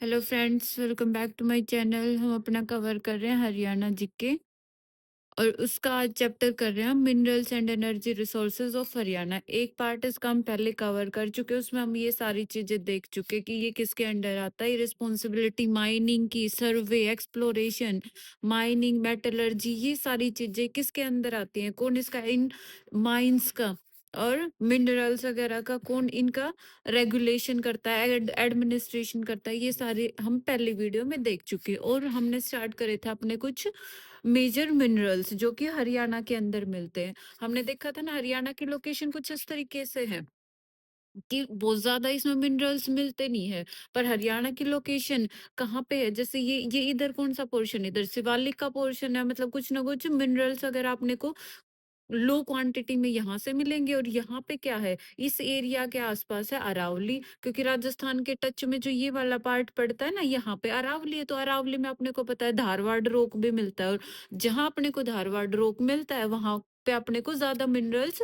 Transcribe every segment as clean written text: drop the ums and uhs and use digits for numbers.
Hello friends, welcome back to my channel. हम अपना cover कर रहे हैं हरियाणा जीके और उसका आज चैप्टर कर रहे हैं हम minerals and energy resources of Haryana. एक पार्ट इसका हम पहले कवर कर चुके हैं, उसमें हम ये सारी चीजें देख चुके कि ये किसके अंडर आता है। रिस्पॉन्सिबिलिटी माइनिंग की, सर्वे, एक्सप्लोरेशन, माइनिंग, मेटलर्जी, ये सारी चीजें किसके अंदर आती हैं, कौन इसका इन माइंस का और मिनरल्स वगैरह का कौन इनका रेगुलेशन करता है, एडमिनिस्ट्रेशन करता है, ये सारे हम पहले वीडियो में देख चुके हैं। और हमने स्टार्ट करे थे अपने कुछ मेजर मिनरल्स जो कि हरियाणा के अंदर मिलते हैं। हमने देखा था ना, हरियाणा की लोकेशन कुछ इस तरीके से है कि बहुत ज्यादा इसमें मिनरल्स मिलते नहीं है। पर हरियाणा की लोकेशन कहाँ पे है, जैसे ये इधर कौन सा पोर्शन, इधर शिवालिक का पोर्शन है, मतलब कुछ ना कुछ मिनरल्स अगर आपने को लो क्वांटिटी में यहाँ से मिलेंगे। और यहाँ पे क्या है, इस एरिया के आसपास है अरावली, क्योंकि राजस्थान के टच में जो ये वाला पार्ट पड़ता है ना, यहाँ पे अरावली है। तो अरावली में अपने को पता है धारवाड़ रोक भी मिलता है, और जहां अपने को धारवाड़ रोक मिलता है वहां पे अपने को ज्यादा मिनरल्स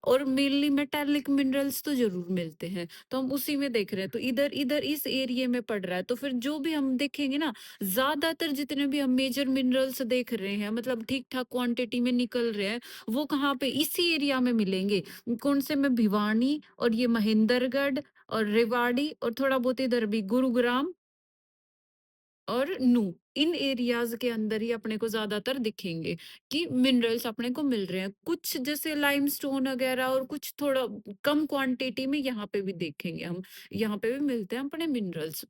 और मेनली मेटालिक मिनरल्स तो जरूर मिलते हैं। तो हम उसी में देख रहे हैं, तो इधर इधर इस एरिया में पड़ रहा है। तो फिर जो भी हम देखेंगे ना, ज्यादातर जितने भी हम मेजर मिनरल्स देख रहे हैं, मतलब ठीक ठाक क्वांटिटी में निकल रहे हैं, वो कहाँ पे इसी एरिया में मिलेंगे। कौन से में, भिवानी और ये महेंद्रगढ़ और रेवाड़ी और थोड़ा बहुत इधर भी गुरुग्राम और नू, इन एरियाज के अंदर ही अपने को ज्यादातर दिखेंगे कि मिनरल्स अपने को मिल रहे हैं। कुछ जैसे लाइमस्टोन वगैरह और कुछ थोड़ा कम क्वांटिटी में यहाँ पे भी देखेंगे हम, यहाँ पे भी मिलते हैं अपने मिनरल्स।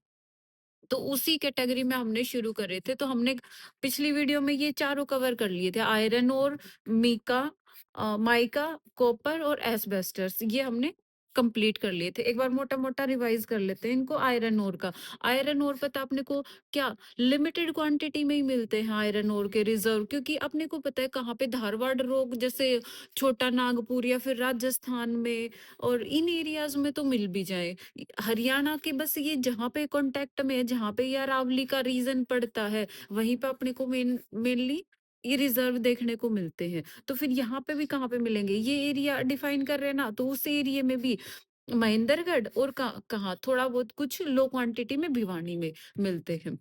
तो उसी कैटेगरी में हमने शुरू करे थे। तो हमने पिछली वीडियो में ये चारों कवर कर लिए थे, आयरन और मीका, माइका, कॉपर और एस्बेस्टस, ये हमने कंप्लीट कर लिए थे। एक बार मोटा मोटा रिवाइज कर लेते हैं इनको। आयरन ओर का, आयरन ओर पता अपने को क्या, लिमिटेड क्वांटिटी में ही मिलते हैं आयरन ओर के रिजर्व, क्योंकि अपने को पता है कहाँ पे धारवाड़ रोग जैसे छोटा नागपुर या फिर राजस्थान में और इन एरियाज में तो मिल भी जाए। हरियाणा के बस ये जहाँ पे कांटेक्ट में है, जहाँ पे ये अरावली का रीजन पड़ता है, वहीं पे अपने को मेनली ये रिजर्व देखने को मिलते हैं। तो फिर यहाँ पे भी कहाँ पे मिलेंगे, ये एरिया डिफाइन कर रहे हैं ना, तो उस एरिया में भी महेंद्रगढ़ और कहाँ थोड़ा बहुत कुछ लो क्वांटिटी में भिवानी में मिलते हैं।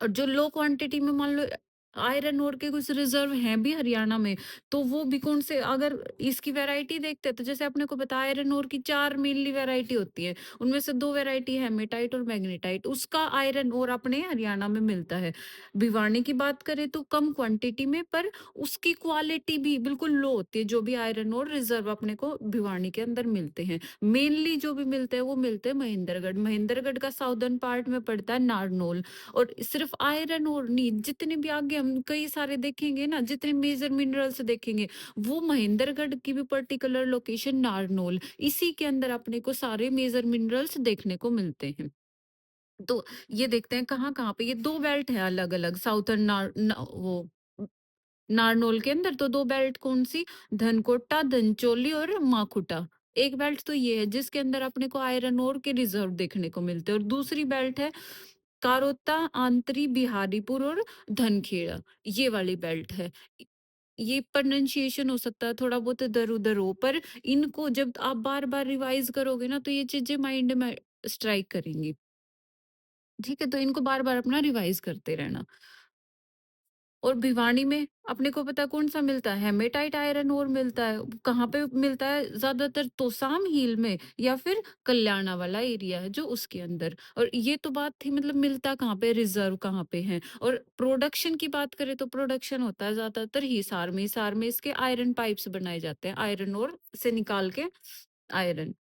और जो लो क्वांटिटी में मान लो आयरन ओर के कुछ रिजर्व हैं भी हरियाणा में, तो वो भी कौन से, अगर इसकी वैरायटी देखते हैं तो जैसे अपने को पता है आयरन ओर की चार मेनली वैरायटी होती है, उनमें से दो वैरायटी है हेमेटाइट और मैग्नेटाइट, उसका आयरन ओर अपने हरियाणा में मिलता है। भिवानी की बात करें तो कम क्वांटिटी में, पर उसकी क्वालिटी भी बिल्कुल लो होती है। जो भी आयरन ओर रिजर्व अपने को भिवानी के अंदर मिलते हैं, मेनली जो भी मिलते हैं वो मिलते हैं महेंद्रगढ़। महेंद्रगढ़ का साउदर्न पार्ट में पड़ता है नारनौल। और सिर्फ आयरन और नहीं, जितने भी आगे हम कई सारे देखेंगे ना, जितने मेजर मिनरल्स देखेंगे, वो महेंद्रगढ़ की भी पर्टिकुलर लोकेशन नारनौल, इसी के अंदर अपने को सारे मेजर मिनरल्स देखने को मिलते हैं। तो ये देखते हैं कहाँ कहाँ पे, ये दो बेल्ट है अलग अलग, साउथर्न वो नारनौल के अंदर तो दो बेल्ट कौन सी, धनकोटा, धनचोली और माकुटा। एक बेल्ट तो ये है जिसके अंदर अपने को आयरन ओर के रिजर्व देखने को मिलते हैं, और दूसरी बेल्ट है कारोता, आंतरी, बिहारीपुर और धनखेड़ा, ये वाली बेल्ट है। ये प्रोनाउंसिएशन हो सकता है थोड़ा बहुत इधर उधर हो, पर इनको जब आप बार बार रिवाइज करोगे ना, तो ये चीजें माइंड में स्ट्राइक करेंगी। ठीक है, तो इनको बार बार अपना रिवाइज करते रहना। और भिवानी में अपने को पता कौन सा मिलता है, हेमेटाइट आयरन ओर मिलता है। कहाँ पे मिलता है ज्यादातर, तोसाम हिल में या फिर कल्याणा वाला एरिया है जो उसके अंदर। और ये तो बात थी, मतलब मिलता कहाँ पे, रिजर्व कहाँ पे है। और प्रोडक्शन की बात करें तो प्रोडक्शन होता है ज्यादातर हिसार में। हिसार में इसके आयरन पाइप्स बनाए जाते हैं, आयरन ओर से निकाल के आयरन।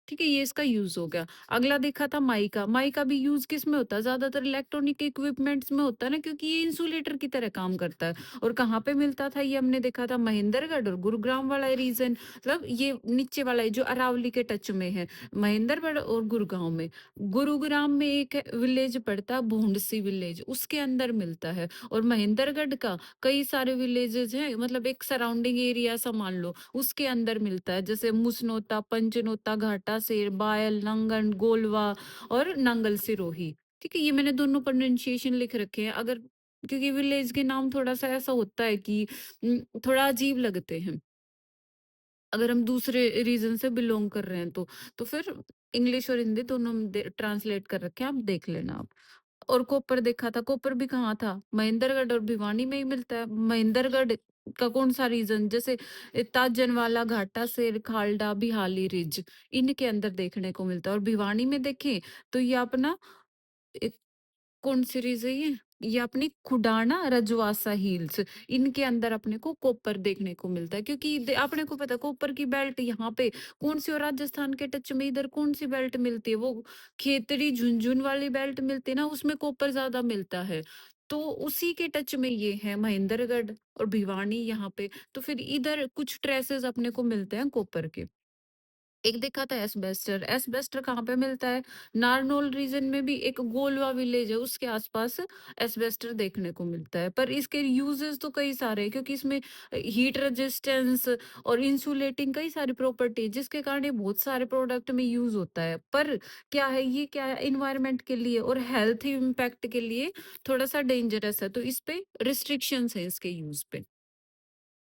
ठीक है, ये इसका यूज हो गया। अगला देखा था माइका। माइका भी यूज किस में होता है, ज्यादातर इलेक्ट्रॉनिक इक्विपमेंट्स में होता है ना, क्योंकि ये इंसुलेटर की तरह काम करता है। और कहाँ पे मिलता था, ये हमने देखा था महेंद्रगढ़ और गुरुग्राम वाला रीजन, मतलब ये नीचे वाला है जो अरावली के टच में है, महेंद्रगढ़ और गुरुग्राम में। गुरुग्राम में एक विलेज पड़ता है भोंडसी विलेज, उसके अंदर मिलता है। और महेंद्रगढ़ का कई सारे विलेजेस हैं, मतलब एक सराउंडिंग एरिया सा मान लो, उसके अंदर मिलता है, जैसे मुसनोता, पंचनोता, घाटा शेर, बायल, नंगन, गोलवा और नंगल सिरोही। ठीक है, ये मैंने दोनों प्रोनाउंसिएशन लिख रखे हैं, अगर क्योंकि विलेज के नाम थोड़ा सा ऐसा होता है कि थोड़ा अजीब लगते हैं अगर हम दूसरे रीजन से बिलोंग कर रहे हैं तो फिर इंग्लिश और हिंदी दोनों में ट्रांसलेट कर रखे हैं, आप देख लेना आप। और कॉपर देखा था, कॉपर भी कहाँ था? महेंद्रगढ़ और भिवानी में ही मिलता है। महेंद्रगढ़ का कौन सा रीजन, जैसे ताजनवाला, घाटा शेर, खालडा, बिहाली रिज, इनके अंदर देखने को मिलता है। और भिवानी में देखें तो ये अपना कौन सीरीज है ये? ये अपनी खुडाना रजवासा हिल्स, इनके अंदर अपने को कॉपर देखने को मिलता है, क्योंकि अपने को पता है कॉपर की बेल्ट यहाँ पे कौन सी, और राजस्थान के टच में इधर कौन सी बेल्ट मिलती है, वो खेतड़ी झुंझुन वाली बेल्ट मिलती है ना, उसमें कॉपर ज्यादा मिलता है। तो उसी के टच में ये है महेंद्रगढ़ और भिवानी यहाँ पे। तो फिर इधर कुछ ट्रेसेस अपने को मिलते हैं कॉपर के। एक देखा था एस्बेस्टर, एस्बेस्टर कहाँ पे मिलता है? नारनौल रीजन में भी एक गोलवा विलेज है, उसके आसपास एस्बेस्टर देखने को मिलता है। पर इसके यूजेस तो कई सारे हैं, क्योंकि इसमें हीट रेजिस्टेंस और इंसुलेटिंग कई सारी प्रॉपर्टी है, जिसके कारण ये बहुत सारे प्रोडक्ट में यूज होता है। पर क्या है, ये क्या है, इन्वायरमेंट के लिए और हेल्थ इम्पैक्ट के लिए थोड़ा सा डेंजरस है, तो इस पे रिस्ट्रिक्शंस है इसके यूज पे।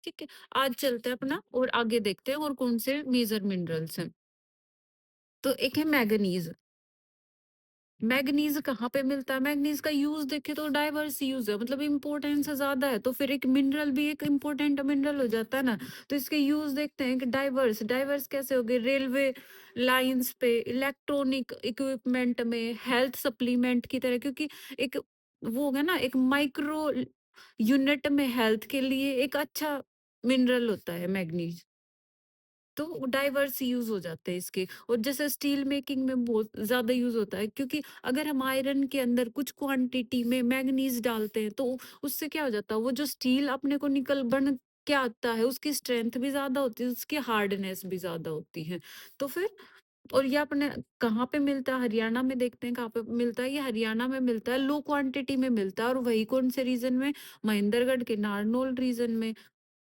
ठीक है, आज चलते हैं अपना और आगे देखते हैं और कौन से मेजर मिनरल्स हैं। तो एक है मैंगनीज। मैंगनीज कहाँ पे मिलता है? मैंगनीज का यूज देखे तो डाइवर्स यूज है, मतलब इम्पोर्टेंस ज्यादा है, तो फिर एक मिनरल भी एक इम्पोर्टेंट मिनरल हो जाता है ना। तो इसके यूज देखते हैं कि डाइवर्स, डाइवर्स कैसे हो गए? रेलवे लाइंस पे, इलेक्ट्रॉनिक इक्विपमेंट में, हेल्थ सप्लीमेंट की तरह, क्योंकि एक वो होगा ना, एक माइक्रो यूनिट में हेल्थ के लिए एक अच्छा मिनरल होता है मैग्नीज। तो डाइवर्स यूज हो जाते हैं इसके। और जैसे स्टील मेकिंग में बहुत ज्यादा यूज होता है, क्योंकि अगर हम आयरन के अंदर कुछ क्वांटिटी में मैग्नीज डालते हैं, तो उससे क्या हो जाता है, वो जो स्टील अपने को निकल बन के आता है, उसकी स्ट्रेंथ भी ज्यादा होती है, उसकी हार्डनेस भी ज्यादा होती है। तो फिर, और ये अपने कहाँ पे मिलता है? हरियाणा में देखते हैं कहाँ पे मिलता है। ये हरियाणा में मिलता है, लो क्वांटिटी में मिलता है, और वही कौन से रीजन में? महेंद्रगढ़ के नारनौल रीजन में।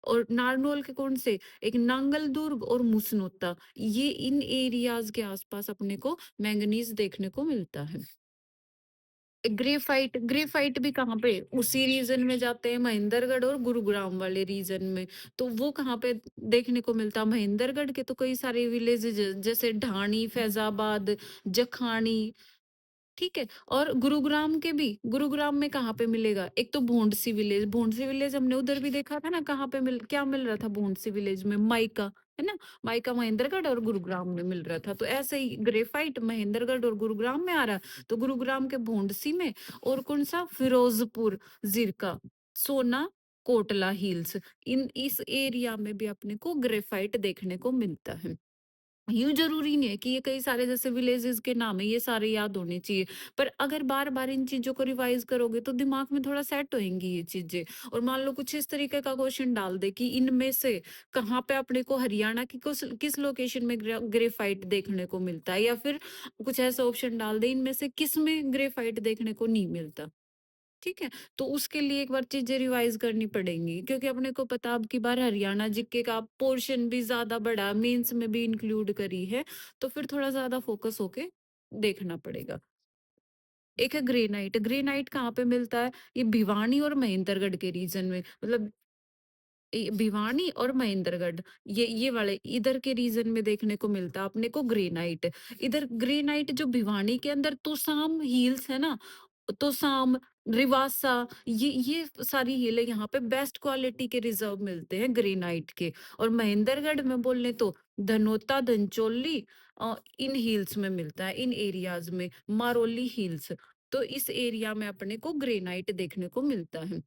और नारनौल के कौन से? एक नांगल दुर्ग और मुसनोता, ये इन एरियाज के आसपास अपने को मैंगनीज देखने को मिलता है। ग्रेफाइट, ग्रेफाइट भी कहाँ पे? उसी रीजन में जाते हैं, महेंद्रगढ़ और गुरुग्राम वाले रीजन में। तो वो कहाँ पे देखने को मिलता है? महेंद्रगढ़ के तो कई सारे विलेजेस जैसे ढाणी, फैजाबाद, जखानी, ठीक है। और गुरुग्राम के भी, गुरुग्राम में कहाँ पे मिलेगा? एक तो भोंडसी विलेज, भोंडसी विलेज हमने उधर भी देखा था ना, कहाँ पे क्या मिल रहा था भोंडसी विलेज में? माइका, है ना। माइका महेंद्रगढ़ और गुरुग्राम में मिल रहा था। तो ऐसे ही ग्रेफाइट महेंद्रगढ़ और गुरुग्राम में आ रहा, तो गुरुग्राम के भोंडसी में। और कौन सा? फिरोजपुर, जिरका, सोना, कोटला हिल्स, इन इस एरिया में भी अपने को ग्रेफाइट देखने को मिलता है। यूँ ज़रूरी नहीं है कि ये कई सारे जैसे विलेजेस के नाम है, ये सारे याद होने चाहिए। पर अगर बार-बार इन चीज़ों को रिवाइज़ करोगे तो दिमाग में थोड़ा सेट होएँगी ये चीज़ें। और मान लो कुछ इस तरीके का क्वेश्चन डाल दे कि इनमें से कहाँ पे अपने को हरियाणा की किस लोकेशन में ग्रेफ़ाइट देखने को मिलता है, या फिर कुछ ऐसा ऑप्शन डाल दे इनमें से किसमें ग्रेफ़ाइट देखने को नहीं मिलता। ठीक है? तो उसके लिए एक बार चीज़ें रिवाइज़ करनी पड़ेंगी, क्योंकि अपने को पता अब की बार हरियाणा जीके का पोर्शन भी ज़्यादा बड़ा मेंस में भी इंक्लूड करी है, तो फिर थोड़ा ज़्यादा फ़ोकस होके देखना पड़ेगा। एक है ग्रेनाइट, ग्रेनाइट कहाँ पे मिलता है? ये भिवानी और महेंद्रगढ़ के रीजन में, मतलब भिवानी और महेंद्रगढ़, ये वाले इधर के रीजन में देखने को मिलता है अपने को ग्रेनाइट। इधर ग्रेनाइट जो भिवानी के अंदर तोसाम हिल्स है ना, तोसाम, रिवासा, ये सारी हिल है, यहाँ पे बेस्ट क्वालिटी के रिजर्व मिलते हैं ग्रेनाइट के। और महेंद्रगढ़ में बोलने तो धनोता, धनचोली, इन हिल्स में मिलता है, इन एरियाज में, मारोली हिल्स। तो इस एरिया में अपने को ग्रेनाइट देखने को मिलता है।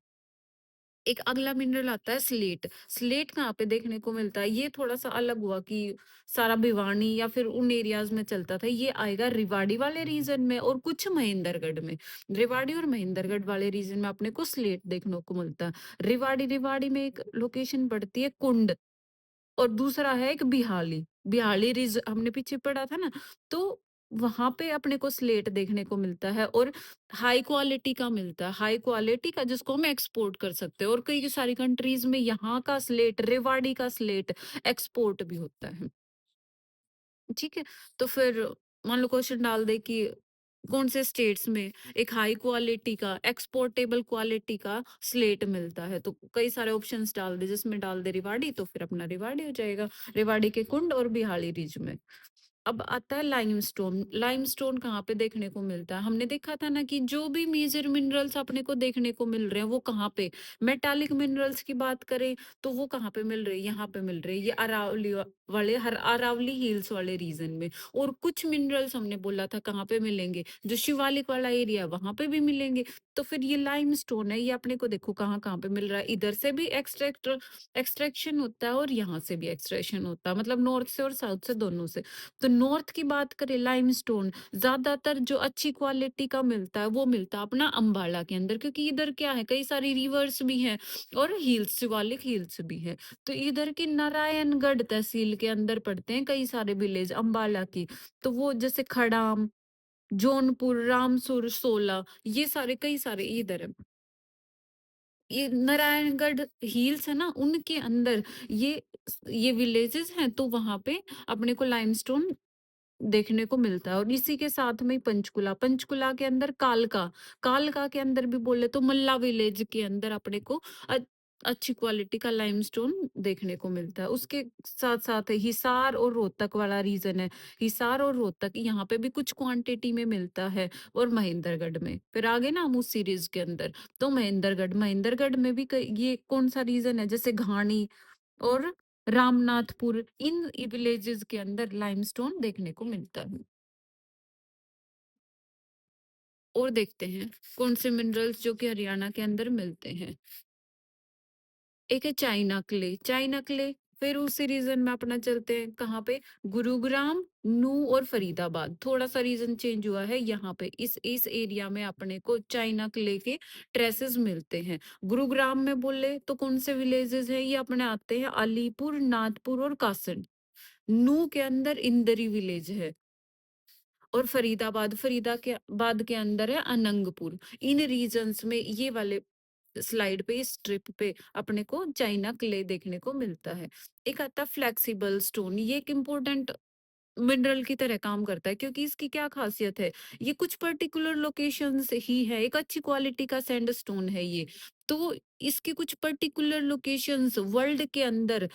एक अगला मिनरल आता है स्लेट। स्लेट कहाँ पे देखने को मिलता है? ये थोड़ा-सा अलग हुआ कि सारा भिवानी या फिर उन एरियाज़ में चलता था। ये आएगा रेवाड़ी वाले रीजन में और कुछ महेंद्रगढ़ में। रेवाड़ी और महेंद्रगढ़ वाले रीजन में अपने को स्लेट देखने को मिलता है। रेवाड़ी, रेवाड़ी में एक लोकेशन पड़ती है कुंड, और दूसरा है एक बिहाली। बिहाली रिज हमने पीछे पढ़ा था ना, तो वहाँ पे अपने को स्लेट देखने को मिलता है, और हाई क्वालिटी का मिलता है, हाई क्वालिटी का, जिसको हम एक्सपोर्ट कर सकते हैं। और कई सारी कंट्रीज में यहाँ का स्लेट, रेवाड़ी का स्लेट एक्सपोर्ट भी होता है। ठीक है? तो फिर मान लो क्वेश्चन डाल दे कि कौन से स्टेट्स में एक हाई क्वालिटी का, एक्सपोर्टेबल क्वालिटी का स्लेट मिलता है, तो कई सारे ऑप्शंस डाल दे, जिसमें डाल दे रेवाड़ी, तो फिर अपना रेवाड़ी हो जाएगा। रेवाड़ी के कुंड और बिहाली रीज में। अब आता है लाइमस्टोन। लाइमस्टोन कहाँ पे देखने को मिलता है? हमने देखा था ना कि जो भी मेजर मिनरल्स अपने को देखने को मिल रहे हैं वो कहाँ पे, मेटालिक मिनरल्स की बात करें तो वो कहाँ पे मिल रहे हैं? यहाँ पे मिल रहे हैं, ये अरावली वाले हर अरावली हिल्स वाले रीजन में। और कुछ मिनरल्स हमने बोला था कहाँ पे मिलेंगे, जो शिवालिक वाला एरिया है वहां पे भी मिलेंगे। तो फिर ये लाइमस्टोन है, ये अपने को देखो कहाँ कहाँ पे मिल रहा है, इधर से भी एक्सट्रैक्शन होता है और यहाँ से भी एक्सट्रैक्शन होता है, मतलब नॉर्थ से और साउथ से दोनों से। तो नॉर्थ की बात करें लाइमस्टोन ज्यादातर जो अच्छी क्वालिटी का मिलता है वो मिलता है अपना अंबाला के अंदर, क्योंकि इधर क्या है, कई सारी रिवर्स भी हैं और हिल्स, शिवालिक हिल्स भी है। तो इधर की नारायणगढ़ तहसील के अंदर पड़ते हैं कई सारे विलेज अंबाला की। तो वो जैसे खड़ाम, जौनपुर, रामसुर, सोला, ये सारे कई सारे इधर है। ये नारायणगढ़ हिल्स है ना, उनके अंदर ये ये विलेजेस हैं, तो वहां पे अपने को लाइमस्टोन देखने को मिलता है। और इसी के साथ में ही पंचकुला, पंचकुला के अंदर कालका, कालका के अंदर भी बोले तो मल्ला विलेज के अंदर अपने को अ- अच्छी क्वालिटी का लाइमस्टोन देखने को मिलता है। उसके साथ साथ हिसार और रोहतक वाला रीजन है, हिसार और रोहतक यहाँ पे भी कुछ क्वांटिटी में मिलता है। और महेंद्रगढ़ में फिर आगे ना हम उस सीरीज के अंदर, तो महेंद्रगढ़, महेंद्रगढ़ में भी ये कौन सा रीजन है, जैसे घानी और रामनाथपुर, इन विलेजेस के अंदर लाइमस्टोन देखने को मिलता है। और देखते हैं कौन से मिनरल्स जो कि हरियाणा के अंदर मिलते हैं। एक है चाइना क्ले, चाइना क्ले। फिर उसी रीजन में अपना चलते हैं कहाँ पे, गुरुग्राम, नू और फरीदाबाद। थोड़ा सा रीजन चेंज हुआ है, यहाँ पे इस एरिया में अपने को चाइना क्ले के ट्रेसेस मिलते हैं। गुरुग्राम में बोले तो कौन से विलेजेस हैं, ये अपने आते हैं अलीपुर, नाथपुर और कासन। नू के अंदर इंदरी विलेज है। और फरीदाबाद, फरीदाबाद के अंदर है अनंगपुर। इन रीजन्स में ये वाले स्लाइड पे, इस ट्रिप पे अपने को चाइना क्ले देखने को मिलता है। एक आता फ्लेक्सिबल स्टोन, ये एक इम्पोर्टेंट मिनरल की तरह काम करता है, क्योंकि इसकी क्या खासियत है, ये कुछ पर्टिकुलर लोकेशंस ही है, एक अच्छी क्वालिटी का सैंड स्टोन है ये। तो इसके कुछ पर्टिकुलर लोकेशंस वर्ल्ड के अंदर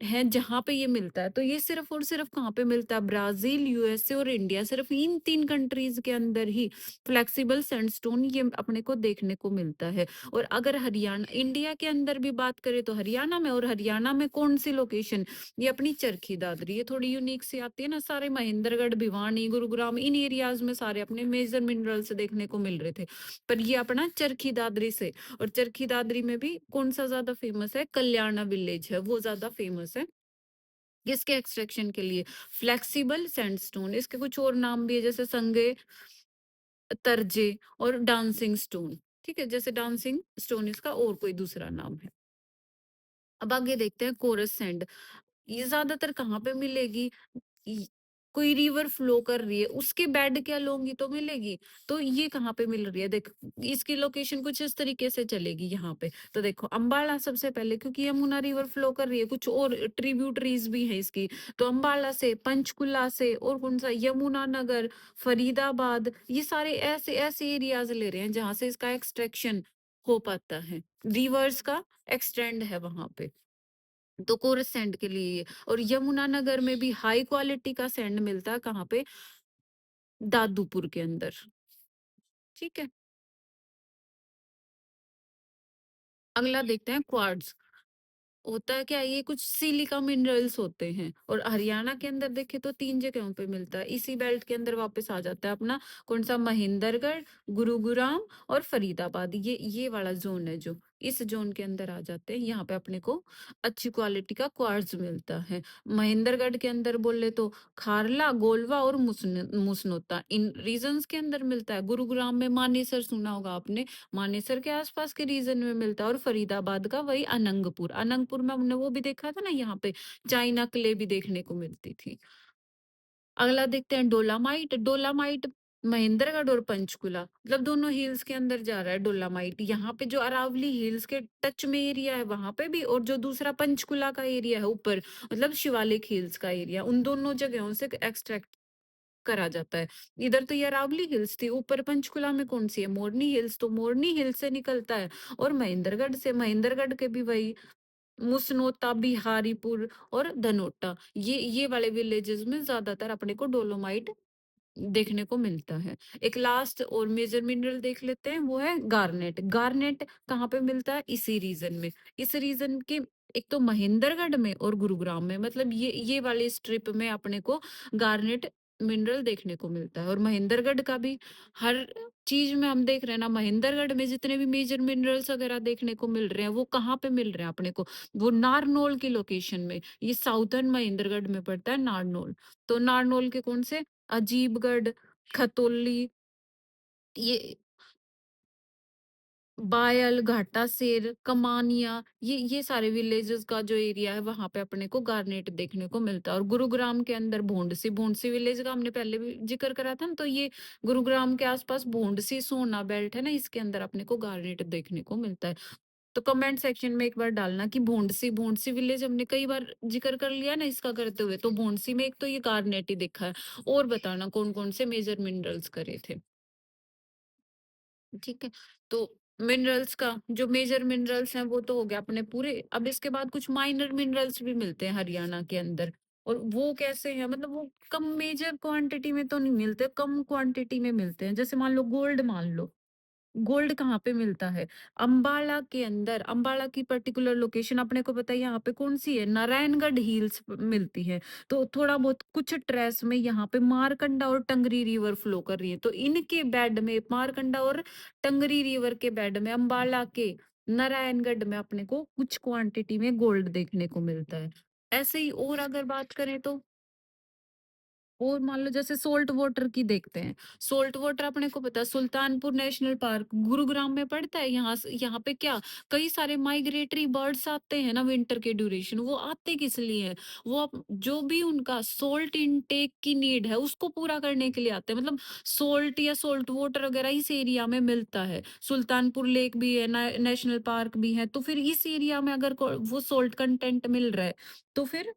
है जहाँ पे ये मिलता है। तो ये सिर्फ और सिर्फ कहाँ पे मिलता है, ब्राजील, यूएसए और इंडिया, सिर्फ इन 3 कंट्रीज के अंदर ही फ्लेक्सिबल सैंडस्टोन ये अपने को देखने को मिलता है। और अगर हरियाणा, इंडिया के अंदर भी बात करें तो हरियाणा में, और हरियाणा में कौन सी लोकेशन, ये अपनी चरखी दादरी, ये थोड़ी यूनिक सी आती है ना। सारे महेंद्रगढ़, भिवानी, गुरुग्राम, इन एरियाज में सारे अपने मेजर मिनरल्स देखने को मिल रहे थे, पर ये अपना चरखी दादरी से। और चरखी दादरी में भी कौन सा ज्यादा फेमस है, कल्याणा विलेज है, वो ज्यादा फेमस है किसके एक्सट्रैक्शन के लिए, फ्लेक्सिबल सैंडस्टोन। इसके कुछ और नाम भी है, जैसे संगे, तरजे और डांसिंग स्टोन। ठीक है, जैसे डांसिंग स्टोन इसका और कोई दूसरा नाम है। अब आगे देखते हैं कोरस सैंड। ये ज्यादातर कहाँ पे मिलेगी, इ- कोई रिवर फ्लो कर रही है उसके बेड के अलोंग ही तो मिलेगी। तो ये कहाँ पे मिल रही है, देख इसकी लोकेशन कुछ इस तरीके से चलेगी यहाँ पे। तो देखो अंबाला सबसे पहले, क्योंकि यमुना रिवर फ्लो कर रही है, कुछ और ट्रिब्यूटरीज भी है इसकी। तो अंबाला से, पंचकुला से, और कौन सा, यमुना नगर, फरीदाबाद, ये सारे ऐसे ऐसे एरियाज ले रहे हैं जहां से इसका एक्सट्रैक्शन हो पाता है, रिवर्स का एक्सटेंड है वहां पे। तो कोरस सैंड के लिए ये। और यमुनानगर में भी हाई क्वालिटी का सैंड मिलता है, कहाँ पे, दादूपुर के अंदर। ठीक है, अगला देखते हैं क्वार्ट्ज। होता है क्या, ये कुछ सिलिका मिनरल्स होते हैं, और हरियाणा के अंदर देखे तो 3 जगहों पे मिलता है। इसी बेल्ट के अंदर वापस आ जाता है अपना, कौन सा, महेंद्रगढ़, गुरुग्राम और फरीदाबाद, ये वाला जोन है, जो इस जोन के अंदर आ जाते हैं। यहाँ पे अपने को अच्छी क्वालिटी का क्वार्ट्ज मिलता है। महेंद्रगढ़ के अंदर बोले तो खारला, गोलवा और मुसनोता, इन रीजन्स के अंदर मिलता है। गुरुग्राम में मानेसर सुना होगा आपने, मानेसर के आसपास के रीजन में मिलता है। और फरीदाबाद का वही अनंगपुर, अनंगपुर में हमने वो भी देखा था ना, यहाँ पे चाइना क्ले भी देखने को मिलती थी। अगला देखते हैं डोलामाइट। डोलामाइट महेंद्रगढ़ और पंचकुला, मतलब दोनों हिल्स के अंदर जा रहा है डोलामाइट। यहाँ पे जो अरावली हिल्स के टच में एरिया है वहां पे भी, और जो दूसरा पंचकुला का एरिया है ऊपर, मतलब शिवालिक हिल्स का एरिया, उन दोनों जगहों से एक्सट्रैक्ट करा जाता है। इधर तो ये अरावली हिल्स थी, ऊपर पंचकुला में कौन सी है, मोरनी हिल्स, तो मोरनी हिल्स से निकलता है। और महेंद्रगढ़ से, महेंद्रगढ़ के भी वही मुसनोता, बिहारीपुर और धनोटा, ये वाले विलेजेस में ज़्यादातर अपने को डोलोमाइट देखने को मिलता है। एक लास्ट और मेजर मिनरल देख लेते हैं, वो है गार्नेट। गार्नेट कहाँ पे मिलता है? इसी रीजन में। इस रीजन के एक तो महेंद्रगढ़ में और गुरुग्राम में, मतलब ये वाली स्ट्रिप में अपने को गार्नेट मिनरल देखने को मिलता है। और महेंद्रगढ़ का भी हर चीज में हम देख रहे हैं ना, महेंद्रगढ़ में जितने भी मेजर मिनरल्स वगैरह देखने को मिल रहे हैं, वो कहाँ पे मिल रहे हैं अपने को? वो नारनौल की लोकेशन में। ये साउथर्न महेंद्रगढ़ में पड़ता है नारनौल। तो नारनौल के कौन से? अजीबगढ़, खतौली, ये बायल, घाटा सेर, कमानिया, ये सारे विलेजेस का जो एरिया है, वहां पे अपने को गार्नेट देखने को मिलता है। और गुरुग्राम के अंदर भोंडसी, भोंडसी विलेज का हमने पहले भी जिक्र करा था ना, तो ये गुरुग्राम के आसपास भोंडसी सोना बेल्ट है ना, इसके अंदर अपने को गार्नेट देखने को मिलता है। तो कमेंट सेक्शन में एक बार डालना कि भोंडसी, भोंडसी विलेज हमने कई बार जिक्र कर लिया ना इसका करते हुए, तो भोंडसी में एक तो ये गार्नेट ही देखा है। और बताना कौन कौन से मेजर मिनरल्स करे थे। ठीक है। तो मिनरल्स का जो मेजर मिनरल्स हैं वो तो हो गया अपने पूरे। अब इसके बाद कुछ माइनर मिनरल्स भी मिलते हैं हरियाणा के अंदर। और वो कैसे हैं? मतलब वो कम मेजर क्वांटिटी में तो नहीं मिलते, कम क्वांटिटी में मिलते हैं। जैसे मान लो गोल्ड, मान लो गोल्ड कहाँ पे मिलता है? अंबाला के अंदर। अंबाला की पर्टिकुलर लोकेशन अपने को पता है यहाँ पे कौन सी है? नारायणगढ़ हिल्स मिलती है। तो थोड़ा बहुत कुछ ट्रेस में यहाँ पे मारकंडा और टंगरी रिवर फ्लो कर रही है, तो इनके बेड में, मारकंडा और टंगरी रिवर के बेड में, अंबाला के नारायणगढ़ में अपने को कुछ क्वांटिटी में गोल्ड देखने को मिलता है। ऐसे ही और अगर बात करें तो और मान लो जैसे सोल्ट वाटर की देखते हैं। सोल्ट वाटर अपने को पता है सुल्तानपुर नेशनल पार्क गुरुग्राम में पड़ता है। यहाँ पे क्या, कई सारे माइग्रेटरी बर्ड्स आते हैं ना विंटर के ड्यूरेशन। वो आते किस लिए हैं? वो जो भी उनका सोल्ट इनटेक की नीड है उसको पूरा करने के लिए आते हैं। मतलब सोल्ट या सोल्ट वाटर वगैरह इस एरिया में मिलता है। सुल्तानपुर लेक भी है, नेशनल पार्क भी है, तो फिर इस एरिया में अगर वो सोल्ट कंटेंट मिल रहा है, तो फिर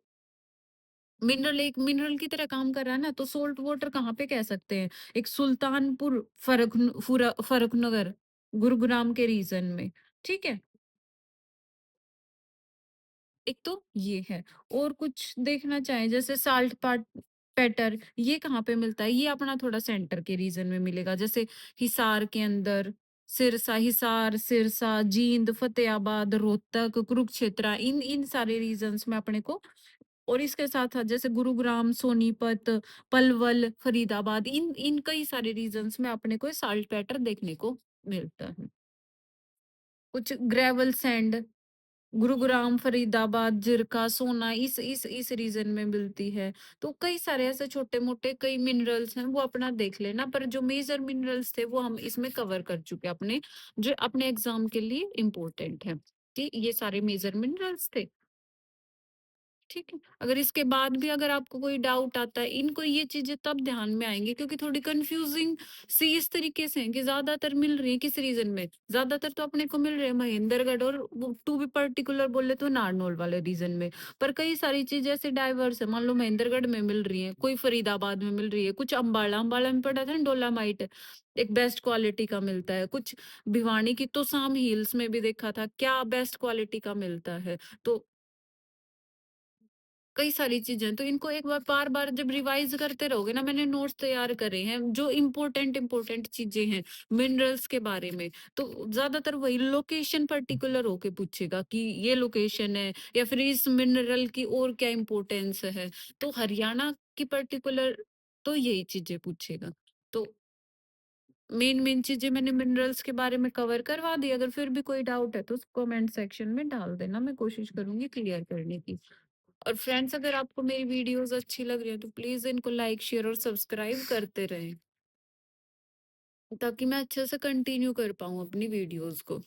मिनरल एक मिनरल की तरह काम कर रहा है ना। तो सोल्ट वाटर कहाँ पे कह सकते हैं? एक सुल्तानपुर फर्रुखनगर गुरुग्राम के रीजन में। ठीक है। एक तो ये है। और कुछ देखना चाहें जैसे साल्ट पार्ट पेटर, ये कहाँ पे मिलता है? ये अपना थोड़ा सेंटर के रीजन में मिलेगा। जैसे हिसार के अंदर, सिरसा, हिसार, सिरसा, जींद, फतेहाबाद, रोहतक, कुरुक्षेत्र, इन इन सारे रीजन्स में अपने को। और इसके साथ-साथ जैसे गुरुग्राम, सोनीपत, पलवल, फरीदाबाद, इन इन कई सारे रीजन्स में अपने को साल्ट पैटर देखने को मिलता है। कुछ ग्रेवल सैंड गुरुग्राम, फरीदाबाद, जिरका, सोना, इस रीजन में मिलती है। तो कई सारे ऐसे छोटे-मोटे कई मिनरल्स हैं, वो अपना देख लेना। पर जो मेजर मिनरल्स थे वो हम इसमें कवर कर चुके हैं अपने, जो अपने एग्ज़ाम के लिए इम्पोर्टेंट है। कि ये सारे मेजर मिनरल्स थे। ठीक है। अगर इसके बाद भी अगर आपको कोई डाउट आता है, इनको ये चीज़ें तब ध्यान में आएँगी क्योंकि थोड़ी कन्फ्यूज़िंग सी इस तरीके से है कि ज़्यादातर मिल रही है किस रीज़न में? ज़्यादातर तो अपने को मिल रहे हैं महेंद्रगढ़ और वो टू बी पर्टिकुलर बोले तो नारनौल वाले रीज़न में। पर कई सारी चीज़ें ऐसे डाइवर्स है, मान लो महेंद्रगढ़ में मिल रही हैं, कोई फरीदाबाद में मिल रही है, कुछ अम्बाला, अम्बाला में पड़ा था ना डोलामाइट, एक बेस्ट क्वालिटी का मिलता है, कुछ भिवानी की तोसाम हिल्स में भी देखा था, क्या बेस्ट क्वालिटी का मिलता है। तो कई सारी चीज़ें हैं, तो इनको एक बार बार-बार जब रिवाइज़ करते रहोगे ना, मैंने नोट्स तैयार करे हैं, जो इम्पोर्टेंट इम्पोर्टेंट चीज़ें हैं, मिनरल्स के बारे में, तो ज़्यादातर वही लोकेशन पर्टिकुलर होके पूछेगा कि ये लोकेशन है या फिर इस मिनरल की और क्या इम्पोर्टेंस है। तो हरियाणा की पर्टिकुलर तो यही चीज़ें पूछेगा। तो मेन-मेन चीज़ें मैंने मिनरल्स के बारे में कवर करवा दी। अगर फिर भी कोई डाउट है तो कमेंट सेक्शन में डाल देना, मैं कोशिश करूँगी क्लियर करने की। और फ्रेंड्स अगर आपको मेरी वीडियोस अच्छी लग रही है तो प्लीज इनको लाइक शेयर और सब्सक्राइब करते रहें ताकि मैं अच्छे से कंटिन्यू कर पाऊँ अपनी वीडियोस को।